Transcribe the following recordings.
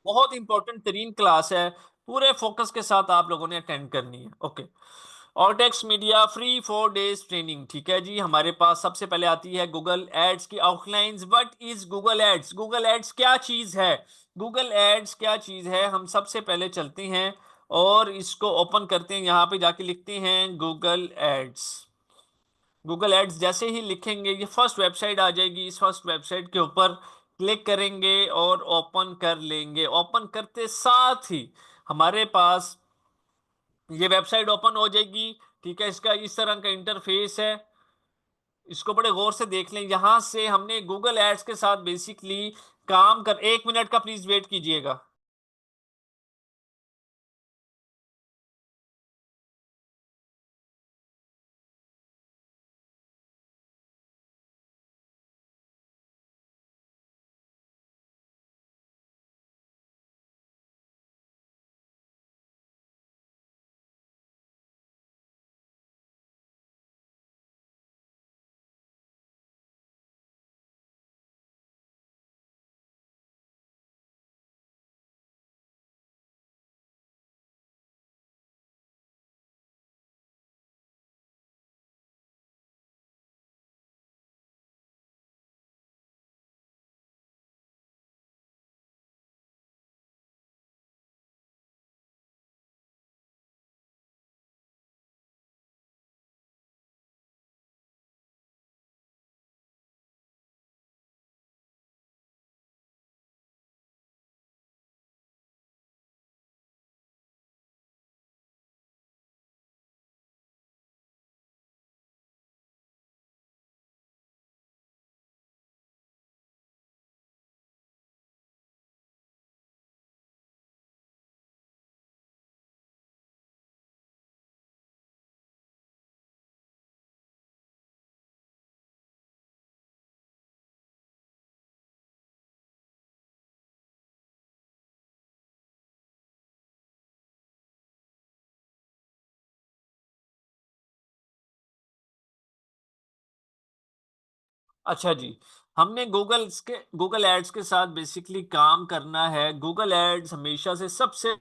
बहुत इंपॉर्टेंट तरीन क्लास है। पूरे फोकस के साथ आप लोगों ने अटेंड करनी है। Okay. Ortex media free 4 days training, ठीक है जी। हमारे पास सबसे पहले आती है गूगल एड्स की outlines. What is Google ads? Google ads क्या चीज है? गूगल एड्स क्या चीज है, हम सबसे पहले चलते हैं और इसको ओपन करते हैं। यहां पे जाके लिखते हैं गूगल एड्स। गूगल एड्स जैसे ही लिखेंगे ये फर्स्ट वेबसाइट आ जाएगी। इस फर्स्ट वेबसाइट के ऊपर क्लिक करेंगे और ओपन कर लेंगे। ओपन करते साथ ही हमारे पास ये वेबसाइट ओपन हो जाएगी। ठीक है, इसका इस तरह का इंटरफेस है। इसको बड़े गौर से देख लें। यहां से हमने गूगल एड्स के साथ बेसिकली काम कर, 1 मिनट का प्लीज वेट कीजिएगा। अच्छा जी, हमने गूगल एड्स के साथ बेसिकली काम करना है। गूगल एड्स हमेशा से सबसे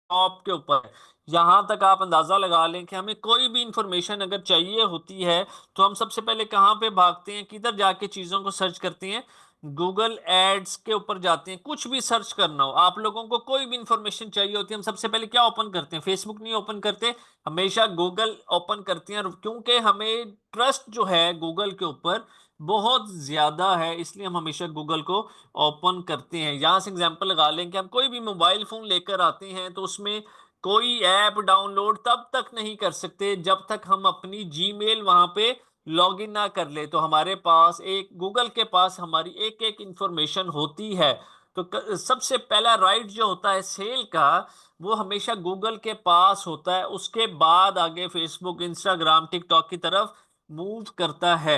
टॉप के ऊपर है। यहां तक आप अंदाजा लगा लें कि हमें कोई भी इंफॉर्मेशन अगर चाहिए होती है तो हम सबसे पहले कहां पे भागते हैं, किधर जाके चीजों को सर्च करते हैं? गूगल एड्स के ऊपर जाते हैं। कुछ भी सर्च करना हो, आप लोगों को कोई भी इंफॉर्मेशन चाहिए होती है, हम सबसे पहले क्या ओपन करते हैं? फेसबुक नहीं ओपन करते, हमेशा गूगल ओपन करते हैं। और क्योंकि हमें ट्रस्ट जो है गूगल के ऊपर बहुत ज्यादा है, इसलिए हम हमेशा गूगल को ओपन करते हैं। यहां से एग्जांपल लगा लें कि हम कोई भी मोबाइल फोन लेकर आते हैं तो उसमें कोई ऐप डाउनलोड तब तक नहीं कर सकते जब तक हम अपनी जीमेल वहां पे लॉगिन ना कर ले। तो हमारे पास एक गूगल के पास हमारी एक एक इंफॉर्मेशन होती है। तो सबसे पहला राइट जो होता है सेल का, वो हमेशा गूगल के पास होता है। उसके बाद आगे फेसबुक, इंस्टाग्राम, टिकटॉक की तरफ मूव करता है।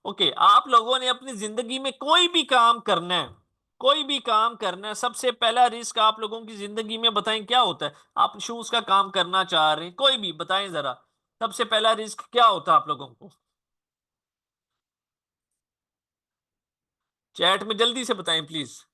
ओके, आप लोगों ने अपनी जिंदगी में कोई भी काम करना है, कोई भी काम करना है, सबसे पहला रिस्क आप लोगों की जिंदगी में बताएं क्या होता है? आप शूज का काम करना चाह रहे हैं, कोई भी बताएं जरा, सबसे पहला रिस्क क्या होता है आप लोगों को? चैट में जल्दी से बताएं प्लीज।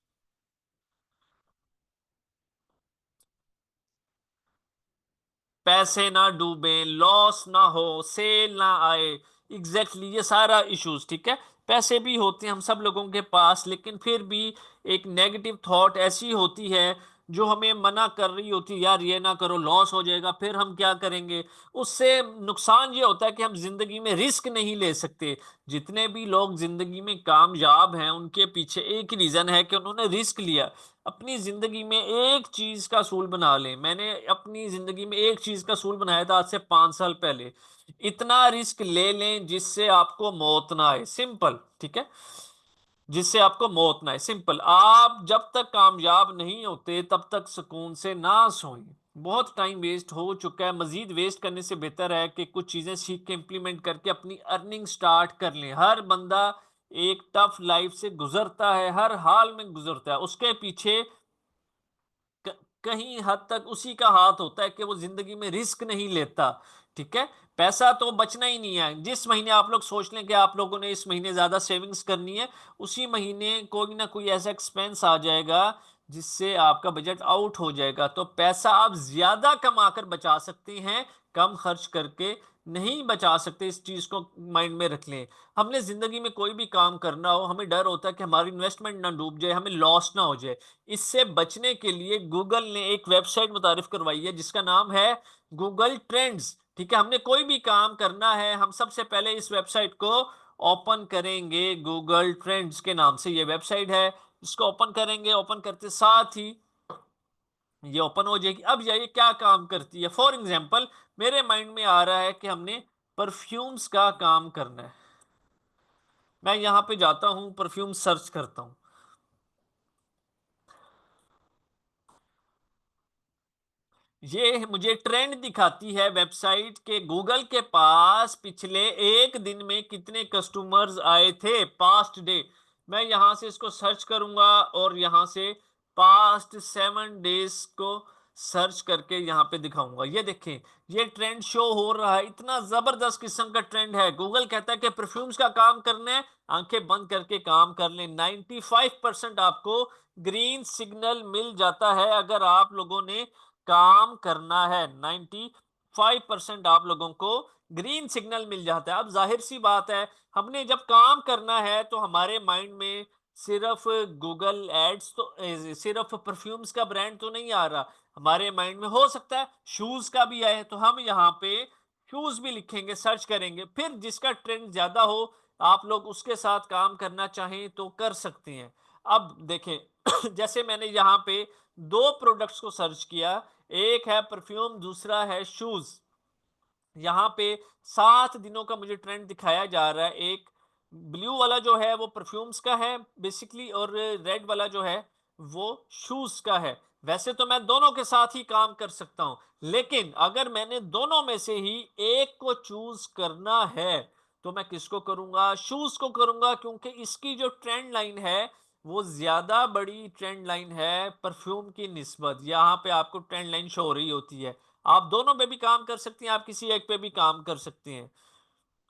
पैसे ना डूबे, लॉस ना हो, सेल ना आए। एग्जैक्टली ये सारा इश्यूज, ठीक है। पैसे भी होते हैं हम सब लोगों के पास, लेकिन फिर भी एक नेगेटिव थॉट ऐसी होती है जो हमें मना कर रही होती है, यार ये ना करो, लॉस हो जाएगा। फिर हम क्या करेंगे? उससे नुकसान ये होता है कि हम जिंदगी में रिस्क नहीं ले सकते। जितने भी लोग जिंदगी में कामयाब हैं उनके पीछे एक ही रीजन है कि उन्होंने रिस्क लिया। अपनी जिंदगी में एक चीज का असूल बना लें। मैंने अपनी जिंदगी में एक चीज का असूल बनाया था आज से 5 साल पहले। इतना रिस्क ले लें जिससे आपको मौत ना आए, सिंपल, ठीक है। जिससे आपको मौत ना आए, सिंपल। आप जब तक कामयाब नहीं होते तब तक सुकून से ना सोएं। बहुत टाइम वेस्ट हो चुका है, मजीद वेस्ट करने से बेहतर है कि कुछ चीजें सीख के इंप्लीमेंट करके अपनी अर्निंग स्टार्ट कर लें। हर बंदा एक टफ लाइफ से गुजरता है, हर हाल में गुजरता है। उसके पीछे क- कहीं हद तक उसी का हाथ होता है कि वो जिंदगी में रिस्क नहीं लेता, ठीक है। पैसा तो बचना ही नहीं है। जिस महीने आप लोग सोच लें कि आप लोगों ने इस महीने ज्यादा सेविंग्स करनी है, उसी महीने कोई ना कोई ऐसा एक्सपेंस आ जाएगा जिससे आपका बजट आउट हो जाएगा। तो पैसा आप ज्यादा कमा कर बचा सकते हैं, कम खर्च करके नहीं बचा सकते। इस चीज को माइंड में रख लें। हमने जिंदगी में कोई भी काम करना हो, हमें डर होता है कि हमारी इन्वेस्टमेंट ना डूब जाए, हमें लॉस ना हो जाए। इससे बचने के लिए गूगल ने एक वेबसाइट मुतारिफ करवाई है जिसका नाम है गूगल ट्रेंड्स। ठीक है, हमने कोई भी काम करना है, हम सबसे पहले इस वेबसाइट को ओपन करेंगे। गूगल ट्रेंड्स के नाम से ये वेबसाइट है। इसको ओपन करेंगे, ओपन करते साथ ही ये ओपन हो जाएगी। अब ये क्या काम करती है, फॉर एग्जांपल मेरे माइंड में आ रहा है कि हमने परफ्यूम्स का काम करना है। मैं यहां पे जाता हूं, परफ्यूम सर्च करता हूं। ये मुझे ट्रेंड दिखाती है वेबसाइट के गूगल के पास पिछले एक दिन में कितने कस्टमर्स आए थे, पास्ट डे। मैं यहां से इसको सर्च करूंगा और यहां से पास्ट 7 डेज को सर्च करके यहां पे दिखाऊंगा। ये देखें, ये ट्रेंड शो हो रहा है। इतना जबरदस्त किस्म का ट्रेंड है। गूगल कहता है कि परफ्यूम्स का काम करना है, आंखें बंद करके काम कर लें। 95% आपको ग्रीन सिग्नल मिल जाता है अगर आप लोगों ने काम करना है। 95% आप लोगों को ग्रीन सिग्नल मिल जाता है। अब जाहिर सी बात है, हमने जब काम करना है तो हमारे माइंड में सिर्फ गूगल एड्स तो सिर्फ परफ्यूम्स का ब्रांड तो नहीं आ रहा। हमारे माइंड में हो सकता है शूज का भी आए, तो हम यहाँ पे शूज भी लिखेंगे, सर्च करेंगे। फिर जिसका ट्रेंड ज्यादा हो, आप लोग उसके साथ काम करना चाहें तो कर सकते हैं। अब देखें जैसे मैंने यहाँ पे दो प्रोडक्ट्स को सर्च किया, एक है परफ्यूम, दूसरा है शूज। यहाँ पे 7 दिनों का मुझे ट्रेंड दिखाया जा रहा है। एक ब्लू वाला जो है वो परफ्यूम्स का है बेसिकली, और रेड वाला जो है वो शूज का है। वैसे तो मैं दोनों के साथ ही काम कर सकता हूं, लेकिन अगर मैंने दोनों में से ही एक को चूज करना है तो मैं किसको करूंगा, शूज को करूंगा, क्योंकि इसकी जो ट्रेंड लाइन है वो ज्यादा बड़ी ट्रेंड लाइन है परफ्यूम की निस्बत। यहाँ पे आपको ट्रेंड लाइन शो हो रही होती है। आप दोनों पे भी काम कर सकती हैं, आप किसी एक पे भी काम कर सकती हैं।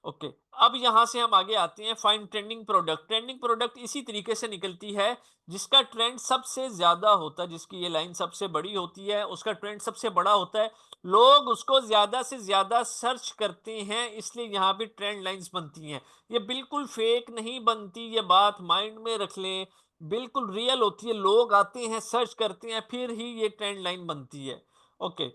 ओके, अब यहां से हम आगे आते हैं find trending product. Trending product इसी तरीके से निकलती है जिसका ट्रेंड सबसे ज्यादा होता है, जिसकी ये लाइन सबसे बड़ी होती है, उसका ट्रेंड सबसे बड़ा होता है। लोग उसको ज्यादा से ज्यादा सर्च करते हैं, इसलिए यहाँ पे ट्रेंड लाइंस बनती हैं। ये बिल्कुल फेक नहीं बनती, ये बात माइंड में रख लें। बिल्कुल रियल होती है। लोग आते हैं, सर्च करते हैं, फिर ही ये ट्रेंड लाइन बनती है। ओके,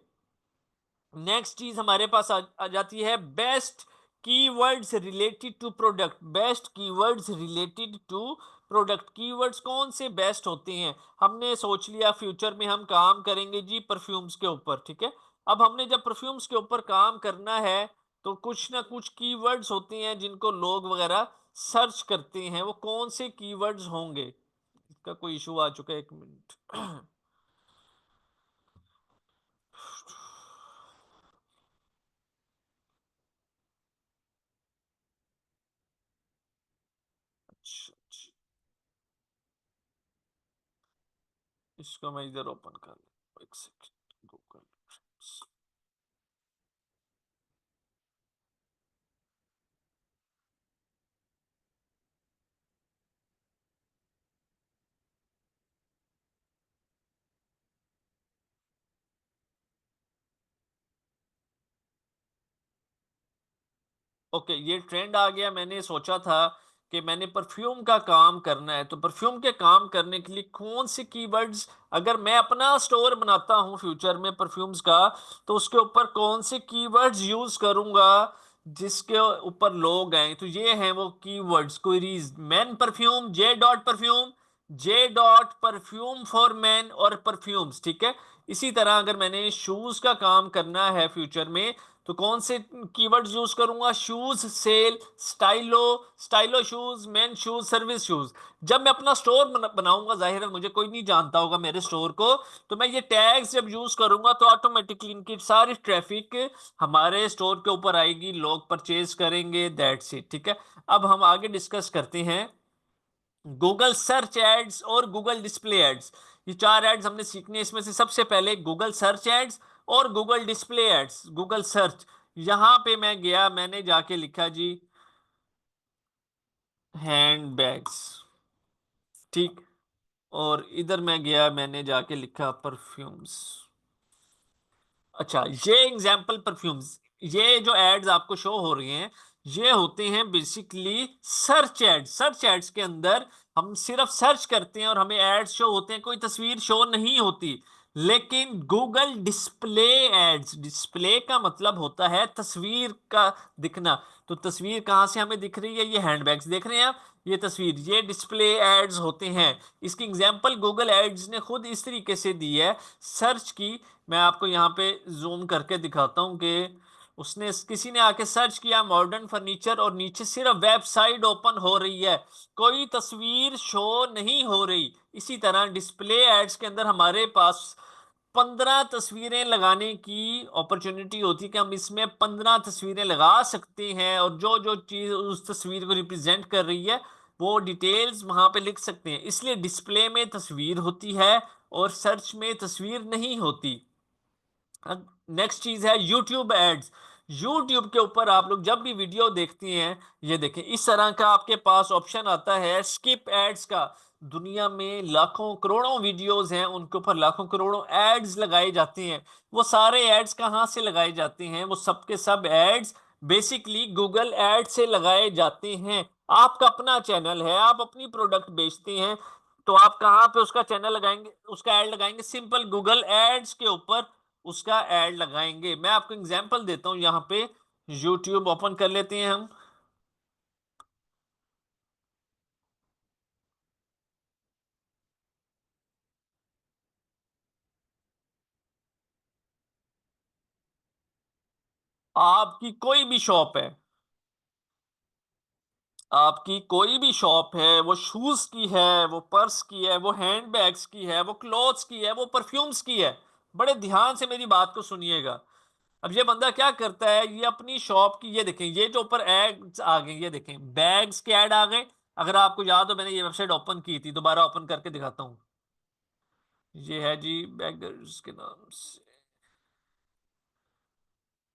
नेक्स्ट चीज हमारे पास आ जाती है best keywords related to product. Best keywords related to product. Keywords कौन से बेस्ट होते हैं। हमने सोच लिया फ्यूचर में हम काम करेंगे जी परफ्यूम्स के ऊपर, ठीक है। अब हमने जब परफ्यूम्स के ऊपर काम करना है तो कुछ ना कुछ कीवर्ड्स होते हैं जिनको लोग वगैरह सर्च करते हैं। वो कौन से कीवर्ड्स होंगे। इसका कोई इशू आ चुका है, 1 मिनट। अच्छा, अच्छा, इसको मैं इधर ओपन कर लूं, 1 सेकेंड। गूगल। ओके, ये ट्रेंड आ गया। मैंने सोचा था कि मैंने परफ्यूम का काम करना है, तो परफ्यूम के काम करने के लिए कौन से कीवर्ड्स, अगर मैं अपना स्टोर बनाता हूँ फ्यूचर में परफ्यूम्स का, तो उसके ऊपर कौन से कीवर्ड्स यूज करूंगा जिसके ऊपर लोग आए। तो ये हैं वो keywords queries. Man perfume, J perfume, J perfume for man और परफ्यूम्स, ठीक है। इसी तरह अगर मैंने शूज का काम करना है फ्यूचर में, तो कौन से कीवर्ड्स यूज करूंगा, shoes sale, Stylo, Stylo shoes, men shoes, service shoes. जब मैं अपना स्टोर बनाऊंगा, जाहिर है मुझे कोई नहीं जानता होगा मेरे स्टोर को, तो मैं ये टैग्स जब यूज करूंगा तो ऑटोमेटिकली इनकी सारी ट्रैफिक हमारे स्टोर के ऊपर आएगी, लोग परचेज करेंगे, दैट्स इट, ठीक है। अब हम आगे डिस्कस करते हैं गूगल सर्च एड्स और गूगल डिस्प्ले एड्स। ये चार एड्स हमने सीखने हैं। इसमें से सबसे पहले गूगल सर्च एड्स और Google display ads. Google search, यहां पे मैं गया, मैंने जाके लिखा जी हैंड बैग्स, ठीक। और इधर मैं गया, मैंने जाके लिखा परफ्यूम्स। अच्छा, ये एग्जाम्पल परफ्यूम्स, ये जो एड्स आपको शो हो रही हैं, ये होते हैं basically search ads. Search ads के अंदर हम सिर्फ सर्च करते हैं और हमें एड्स शो होते हैं, कोई तस्वीर शो नहीं होती। लेकिन गूगल डिस्प्ले एड्स, डिस्प्ले का मतलब होता है तस्वीर का दिखना। तो तस्वीर कहां से हमें दिख रही है? ये हैंडबैग्स देख रहे हैं आप, ये तस्वीर, ये डिस्प्ले एड्स होते हैं। इसकी एग्जांपल गूगल एड्स ने खुद इस तरीके से दी है, सर्च की। मैं आपको यहाँ पे जूम करके दिखाता हूँ कि उसने, किसी ने आके सर्च किया मॉडर्न फर्नीचर और नीचे सिर्फ वेबसाइट ओपन हो रही है, कोई तस्वीर शो नहीं हो रही। इसी तरह डिस्प्ले एड्स के अंदर हमारे पास 15 तस्वीरें लगाने की अपॉर्चुनिटी होती है कि हम इसमें 15 तस्वीरें लगा सकते हैं, और जो जो चीज उस तस्वीर को रिप्रेजेंट कर रही है वो डिटेल्स वहां पे लिख सकते हैं। इसलिए डिस्प्ले में तस्वीर होती है और सर्च में तस्वीर नहीं होती। नेक्स्ट चीज है यूट्यूब एड्स। यूट्यूब के ऊपर आप लोग जब भी वीडियो देखते हैं, ये देखें इस तरह का आपके पास ऑप्शन आता है स्किप एड्स का। दुनिया में लाखों करोड़ों वीडियोस हैं, उनके ऊपर लाखों करोड़ों एड्स लगाए जाते हैं। वो सारे एड्स कहाँ से लगाए जाते हैं? वो सब के सब एड्स बेसिकली गूगल एड से लगाए जाते हैं। आपका अपना चैनल है, आप अपनी प्रोडक्ट बेचते हैं, तो आप कहाँ पे उसका चैनल लगाएंगे, उसका एड लगाएंगे? सिंपल गूगल एड्स के ऊपर उसका एड लगाएंगे। मैं आपको एग्जांपल देता हूं, यहां पे यूट्यूब ओपन कर लेते हैं हम। आपकी कोई भी शॉप है, आपकी कोई भी शॉप है, वो शूज की है, वो पर्स की है, वो हैंडबैग्स की है, वो क्लॉथ्स की है, वो परफ्यूम्स की है। बड़े ध्यान से मेरी बात को सुनिएगा। अब ये बंदा क्या करता है, ये अपनी शॉप की, ये देखें, ये जो ऊपर एड्स आ गए, ये देखें बैग्स के ऐड आ गए। अगर आपको याद हो, मैंने ये वेबसाइट ओपन की थी, दोबारा ओपन करके दिखाता हूँ। ये है जी बैगर्स के नाम से,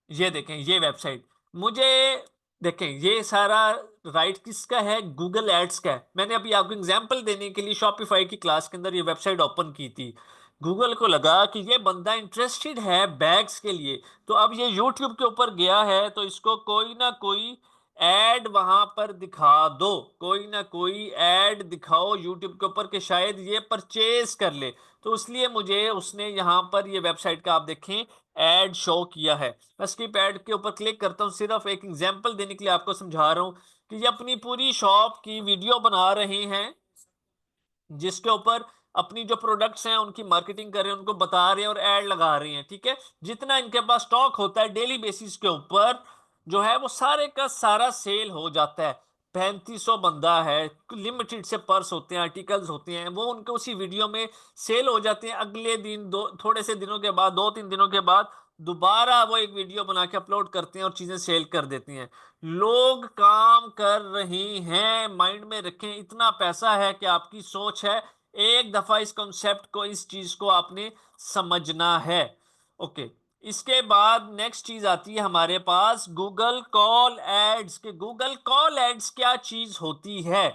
ये देखें ये वेबसाइट। मुझे देखें ये सारा राइट किसका है? गूगल एड्स का है। मैंने अभी आपको एग्जांपल देने के लिए शॉपिफाई की क्लास के अंदर ये वेबसाइट ओपन की थी। गूगल को लगा कि ये बंदा इंटरेस्टेड है बैग्स के लिए, तो अब ये यूट्यूब के ऊपर गया है, तो इसको कोई ना कोई एड वहां पर दिखा दो, कोई ना कोई एड दिखाओ यूट्यूब के ऊपर कि शायद ये परचेज कर ले। तो इसलिए मुझे उसने यहाँ पर ये वेबसाइट का आप देखें एड शो किया है। मैं स्किप एड के ऊपर क्लिक करता हूँ, सिर्फ एक एग्जांपल देने के लिए आपको समझा रहा हूँ कि ये अपनी पूरी शॉप की वीडियो बना रहे हैं, जिसके ऊपर अपनी जो प्रोडक्ट्स हैं उनकी मार्केटिंग कर रहे हैं, उनको बता रहे हैं और एड लगा रहे हैं। ठीक है, जितना इनके पास स्टॉक होता है डेली बेसिस के ऊपर जो है वो सारे का सारा सेल हो जाता है। 3500 बंदा है, लिमिटेड से पर्स होते हैं, आर्टिकल्स होते हैं, वो उनके उसी वीडियो में सेल हो जाते हैं। अगले दिन, दो थोड़े से दिनों के बाद, 2-3 दिनों के बाद दोबारा वो एक वीडियो बना के अपलोड करते हैं और चीजें सेल कर देती हैं। लोग काम कर रहे हैं, माइंड में रखें, इतना पैसा है कि आपकी सोच है। एक दफा इस कॉन्सेप्ट को, इस चीज को आपने समझना है। ओके, इसके बाद नेक्स्ट चीज आती है हमारे पास गूगल कॉल एड्स के। गूगल कॉल एड्स क्या चीज होती है?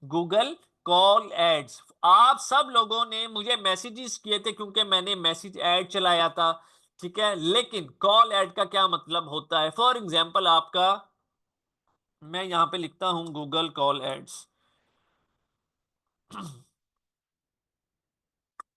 गूगल कॉल एड्स, आप सब लोगों ने मुझे मैसेजेस किए थे क्योंकि मैंने मैसेज ऐड चलाया था। ठीक है, लेकिन कॉल ऐड का क्या मतलब होता है? फॉर एग्जांपल आपका, मैं यहां पे लिखता हूं गूगल कॉल एड्स।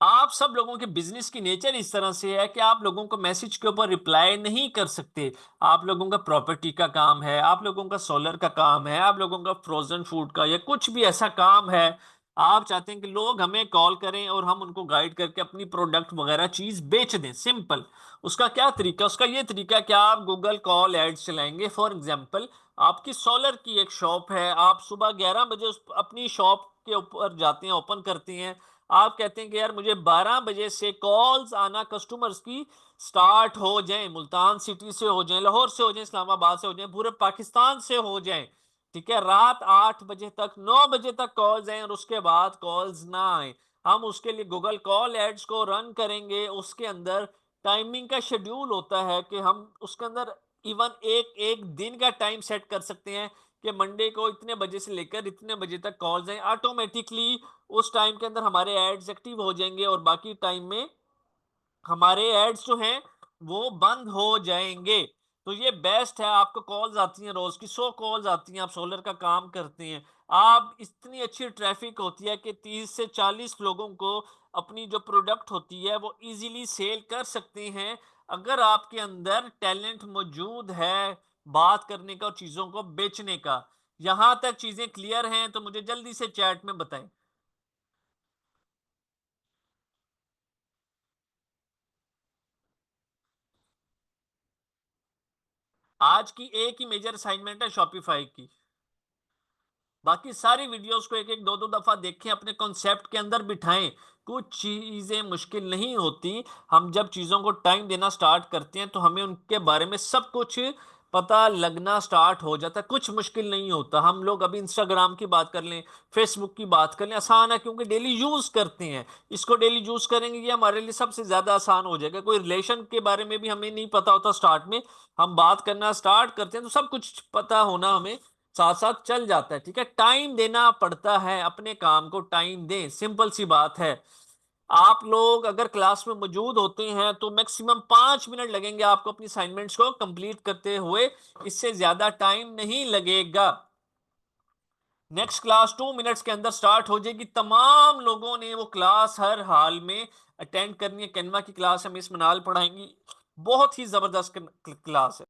आप सब लोगों के बिजनेस की नेचर इस तरह से है कि आप लोगों को मैसेज के ऊपर रिप्लाई नहीं कर सकते। आप लोगों का प्रॉपर्टी का काम है, आप लोगों का सोलर का काम है, आप लोगों का फ्रोजन फूड का, या कुछ भी ऐसा काम है, आप चाहते हैं कि लोग हमें कॉल करें और हम उनको गाइड करके अपनी प्रोडक्ट वगैरह चीज बेच दें। सिंपल, उसका क्या तरीका? उसका ये तरीका कि आप गूगल कॉल एड्स चलाएंगे। फॉर एग्जाम्पल, आपकी सोलर की एक शॉप है, आप सुबह 11 बजे अपनी शॉप के ऊपर जाते हैं, ओपन करते हैं। आप कहते हैं कि यार मुझे 12 बजे से कॉल्स आना कस्टमर्स की स्टार्ट हो जाएं, मुल्तान सिटी से हो जाएं, लाहौर से हो जाएं, इस्लामाबाद से हो जाएं, पूरे पाकिस्तान से हो जाएं। ठीक है, रात 8 बजे तक, 9 बजे तक कॉल्स आए और उसके बाद कॉल्स ना आए, हम उसके लिए गूगल कॉल एड्स को रन करेंगे। उसके अंदर टाइमिंग का शेड्यूल होता है कि हम उसके अंदर इवन एक एक दिन का टाइम सेट कर सकते हैं कि मंडे को इतने बजे से लेकर इतने बजे तक कॉल्स आए, ऑटोमेटिकली उस टाइम के अंदर हमारे एड्स एक्टिव हो जाएंगे और बाकी टाइम में हमारे एड्स जो हैं वो बंद हो जाएंगे। तो ये बेस्ट है। आपको कॉल्स आती हैं, रोज की 100 कॉल्स आती हैं, आप सोलर का काम करते हैं, आप इतनी अच्छी ट्रैफिक होती है कि 30 से 40 लोगों को अपनी जो प्रोडक्ट होती है वो इजीली सेल कर सकते हैं, अगर आपके अंदर टैलेंट मौजूद है बात करने का और चीजों को बेचने का। यहां तक चीजें क्लियर हैं तो मुझे जल्दी से चैट में बताएं। आज की एक ही मेजर असाइनमेंट है शॉपिफाई की, बाकी सारी वीडियोस को एक एक दो दो दफा देखें, अपने कॉन्सेप्ट के अंदर बिठाएं। कुछ चीजें मुश्किल नहीं होती। हम जब चीजों को टाइम देना स्टार्ट करते हैं तो हमें उनके बारे में सब कुछ पता लगना स्टार्ट हो जाता है। कुछ मुश्किल नहीं होता। हम लोग अभी इंस्टाग्राम की बात कर लें, फेसबुक की बात कर लें, आसान है क्योंकि डेली यूज करते हैं। इसको डेली यूज करेंगे ये हमारे लिए सबसे ज्यादा आसान हो जाएगा। कोई रिलेशन के बारे में भी हमें नहीं पता होता, स्टार्ट में हम बात करना स्टार्ट करते हैं तो सब कुछ पता होना हमें साथ साथ चल जाता है। ठीक है, टाइम देना पड़ता है, अपने काम को टाइम दें, सिंपल सी बात है। आप लोग अगर क्लास में मौजूद होते हैं तो मैक्सिमम 5 मिनट लगेंगे आपको अपनी असाइनमेंट्स को कंप्लीट करते हुए, इससे ज्यादा टाइम नहीं लगेगा। नेक्स्ट क्लास 2 मिनट्स के अंदर स्टार्ट हो जाएगी। तमाम लोगों ने वो क्लास हर हाल में अटेंड करनी है। कैनवा की क्लास है, मिस मनाल पढ़ाएंगी, बहुत ही जबरदस्त क्लास है।